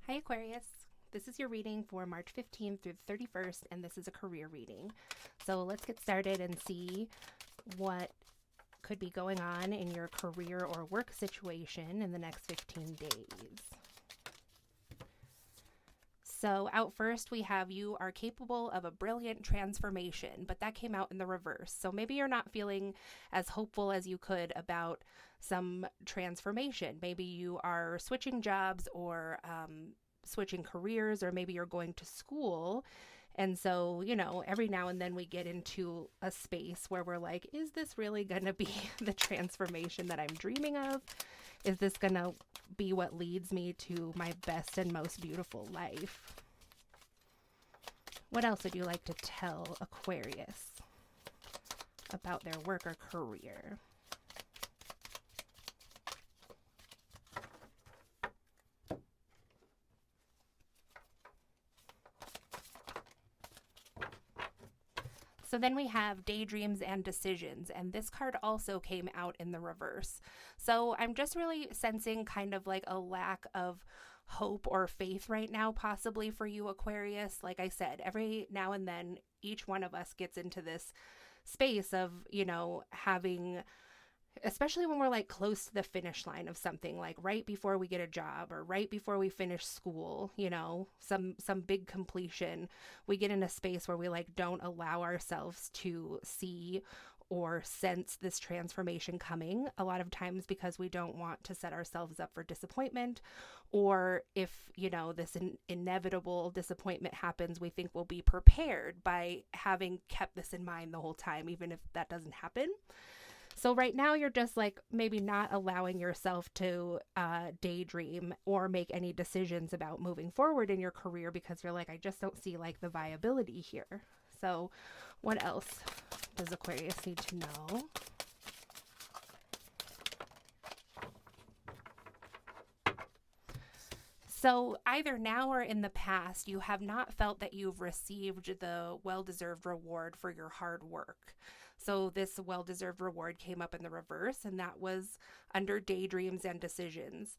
Hi, Aquarius. This is your reading for March 15th through the 31st, and this is a career reading. So let's get started and see what could be going on in your career or work situation in the next 15 days. So out first, we have you are capable of a brilliant transformation, but that came out in the reverse. So maybe you're not feeling as hopeful as you could about some transformation. Maybe you are switching jobs or switching careers, or maybe you're going to school. And so, every now and then we get into a space where we're like, is this really going to be the transformation that I'm dreaming of? Is this going to be what leads me to my best and most beautiful life? What else would you like to tell Aquarius about their work or career? So then we have daydreams and decisions, and this card also came out in the reverse. So I'm just really sensing kind of like a lack of hope or faith right now, possibly for you, Aquarius. Like I said, every now and then, each one of us gets into this space of, having, especially when we're like close to the finish line of something, like right before we get a job or right before we finish school, some big completion. We get in a space where we like don't allow ourselves to see or sense this transformation coming, a lot of times because we don't want to set ourselves up for disappointment, or if this inevitable disappointment happens, we think we'll be prepared by having kept this in mind the whole time, even if that doesn't happen. So right now you're just like maybe not allowing yourself to daydream or make any decisions about moving forward in your career because you're like, I just don't see like the viability here. So what else does Aquarius need to know? So either now or in the past, you have not felt that you've received the well-deserved reward for your hard work. So this well-deserved reward came up in the reverse, and that was under daydreams and decisions.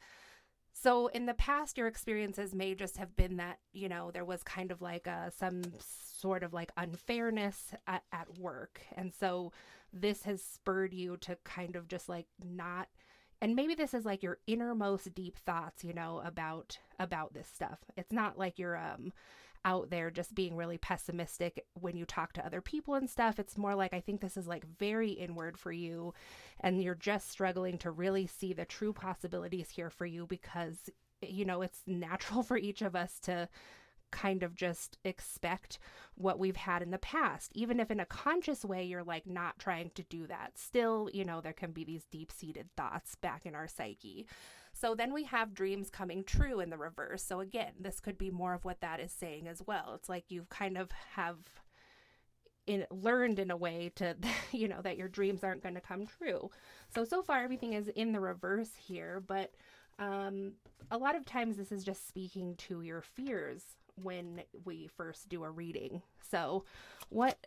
So in the past, your experiences may just have been that, there was kind of like some sort of like unfairness at work. And so this has spurred you to kind of just like not, and maybe this is like your innermost deep thoughts, about this stuff. It's not like you're out there just being really pessimistic when you talk to other people and stuff. It's more like I think this is like very inward for you, and you're just struggling to really see the true possibilities here for you because it's natural for each of us to kind of just expect what we've had in the past, even if in a conscious way you're like not trying to do that. Still, there can be these deep-seated thoughts back in our psyche. So then we have dreams coming true in the reverse. So again, this could be more of what that is saying as well. It's like you kind of have learned in a way to, that your dreams aren't going to come true. So far everything is in the reverse here, but a lot of times this is just speaking to your fears when we first do a reading. So what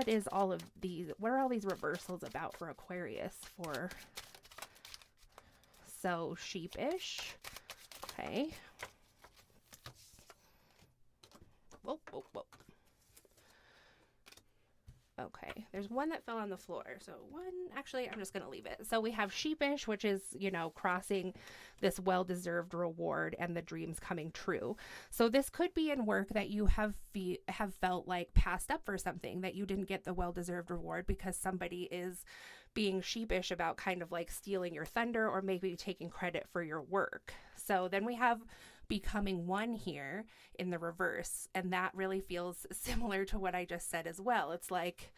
is all of these, what are all these reversals about for Aquarius? For so sheepish. Okay. Whoa, whoa, whoa. Okay, there's one that fell on the floor. So actually, I'm just going to leave it. So we have sheepish, which is, crossing this well-deserved reward and the dreams coming true. So this could be in work that you have felt like passed up for something, that you didn't get the well-deserved reward because somebody is being sheepish about kind of like stealing your thunder or maybe taking credit for your work. So then we have becoming one here in the reverse, and that really feels similar to what I just said as well. It's like,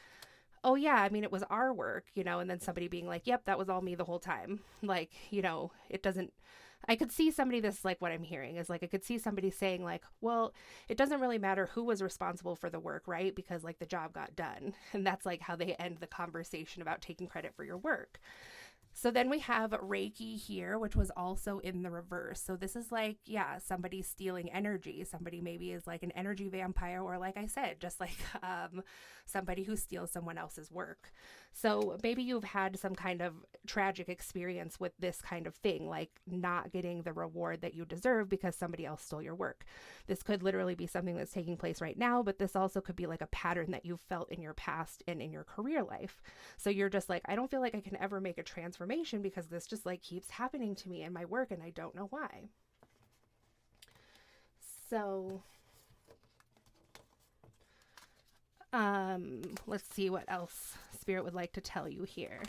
oh yeah, I mean, it was our work, and then somebody being like, yep, that was all me the whole time. Like, it doesn't, I could see somebody, this is like what I'm hearing is like, I could see somebody saying like, well, it doesn't really matter who was responsible for the work, right? Because like the job got done. And that's like how they end the conversation about taking credit for your work. So then we have Reiki here, which was also in the reverse. So this is like, yeah, somebody stealing energy. Somebody maybe is like an energy vampire, or like I said, just like somebody who steals someone else's work. So maybe you've had some kind of tragic experience with this kind of thing, like not getting the reward that you deserve because somebody else stole your work. This could literally be something that's taking place right now, but this also could be like a pattern that you've felt in your past and in your career life. So you're just like, I don't feel like I can ever make a transformation because this just like keeps happening to me in my work and I don't know why. So let's see what else Spirit would like to tell you here.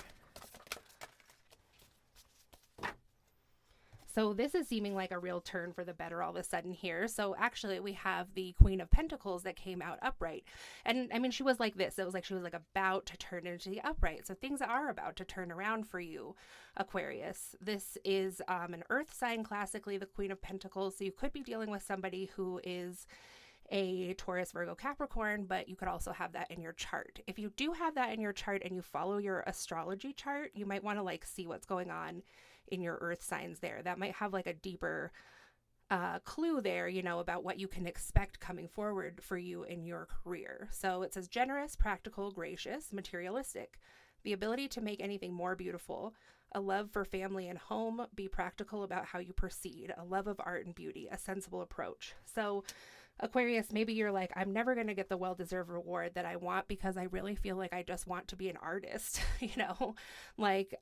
So this is seeming like a real turn for the better all of a sudden here. So actually we have the Queen of Pentacles that came out upright. And I mean, she was like this. It was like she was like about to turn into the upright. So things are about to turn around for you, Aquarius. This is an earth sign, classically the Queen of Pentacles. So you could be dealing with somebody who is a Taurus, Virgo, Capricorn, but you could also have that in your chart. If you do have that in your chart and you follow your astrology chart, you might want to like see what's going on in your earth signs there. That might have like a deeper clue there, you know, about what you can expect coming forward for you in your career. So it says generous, practical, gracious, materialistic, the ability to make anything more beautiful, a love for family and home, be practical about how you proceed, a love of art and beauty, a sensible approach. So Aquarius, maybe you're like, I'm never going to get the well-deserved reward that I want because I really feel like I just want to be an artist, you know, like,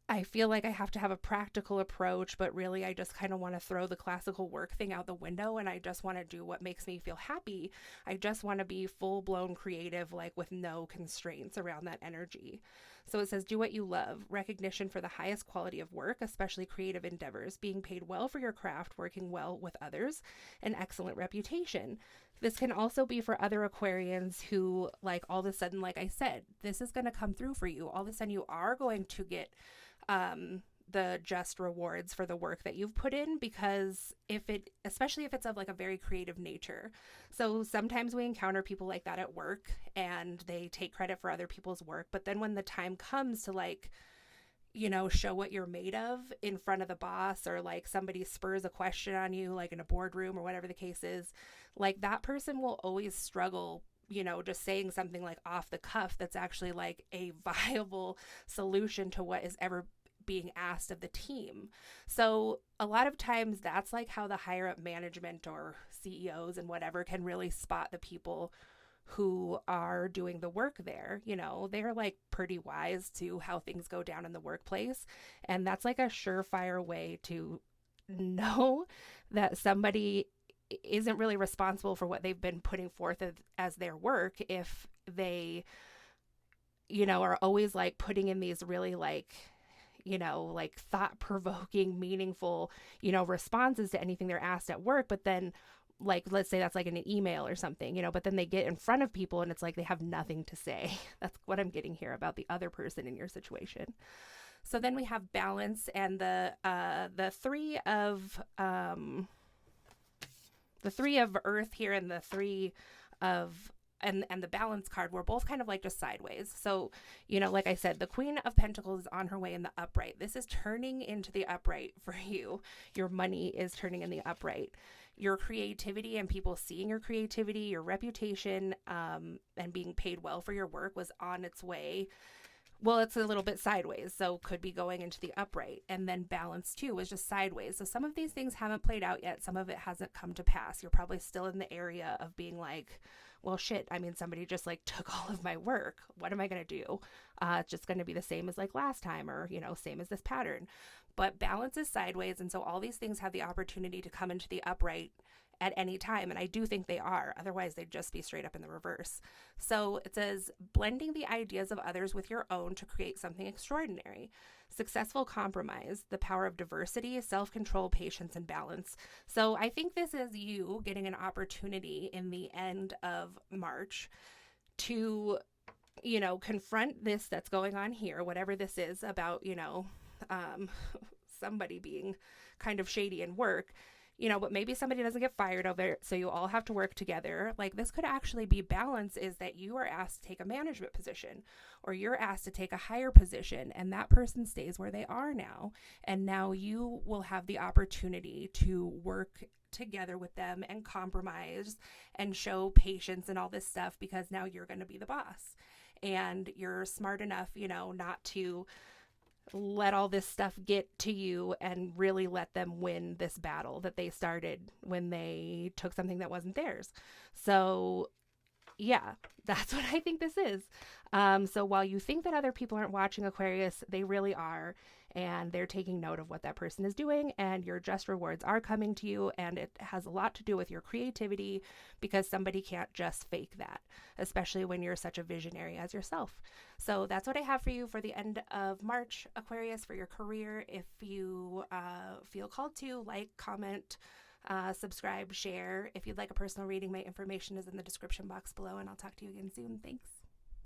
I feel like I have to have a practical approach, but really I just kind of want to throw the classical work thing out the window and I just want to do what makes me feel happy. I just want to be full-blown creative, like with no constraints around that energy. So it says, do what you love, recognition for the highest quality of work, especially creative endeavors, being paid well for your craft, working well with others, an excellent reputation. This can also be for other Aquarians who, like, all of a sudden, like I said, this is going to come through for you. All of a sudden you are going to get the just rewards for the work that you've put in, because especially if it's of like a very creative nature. So sometimes we encounter people like that at work and they take credit for other people's work. But then when the time comes to like, you know, show what you're made of in front of the boss, or like somebody spurs a question on you, like in a boardroom or whatever the case is, like that person will always struggle, you know, just saying something like off the cuff that's actually like a viable solution to what is ever being asked of the team. So a lot of times that's like how the higher up management or CEOs and whatever can really spot the people who are doing the work there. You know, they're like pretty wise to how things go down in the workplace. And that's like a surefire way to know that somebody isn't really responsible for what they've been putting forth as their work, if they, you know, are always like putting in these really like, you know, like thought-provoking, meaningful, you know, responses to anything they're asked at work. But then, like, let's say that's like in an email or something, you know, but then they get in front of people and it's like they have nothing to say. That's what I'm getting here about the other person in your situation. So then we have balance, and the three of earth here and the three of and the balance card were both kind of like just sideways. So, you know, like I said, the Queen of Pentacles is on her way in the upright. This is turning into the upright for you. Your money is turning in the upright. Your creativity and people seeing your creativity, your reputation, and being paid well for your work was on its way. Well, it's a little bit sideways, so could be going into the upright. And then balance too was just sideways. So some of these things haven't played out yet. Some of it hasn't come to pass. You're probably still in the area of being like, well, shit, I mean, somebody just like took all of my work. What am I going to do? It's just going to be the same as like last time, or, you know, same as this pattern. But balance is sideways. And so all these things have the opportunity to come into the upright at any time. And I do think they are. Otherwise, they'd just be straight up in the reverse. So it says blending the ideas of others with your own to create something extraordinary. Successful compromise, the power of diversity, self-control, patience, and balance. So I think this is you getting an opportunity in the end of March to, you know, confront this that's going on here, whatever this is about, you know, somebody being kind of shady in work. but maybe somebody doesn't get fired over it, so you all have to work together. Like, this could actually be balance, is that you are asked to take a management position, or you're asked to take a higher position, and that person stays where they are now. And now you will have the opportunity to work together with them and compromise and show patience and all this stuff, because now you're going to be the boss. And you're smart enough, not to let all this stuff get to you and really let them win this battle that they started when they took something that wasn't theirs. So, yeah, that's what I think this is. So while you think that other people aren't watching, Aquarius, they really are. And they're taking note of what that person is doing, and your just rewards are coming to you. And it has a lot to do with your creativity, because somebody can't just fake that, especially when you're such a visionary as yourself. So that's what I have for you for the end of March, Aquarius, for your career. If you feel called to, like, comment, subscribe, share. If you'd like a personal reading, my information is in the description box below, and I'll talk to you again soon. Thanks.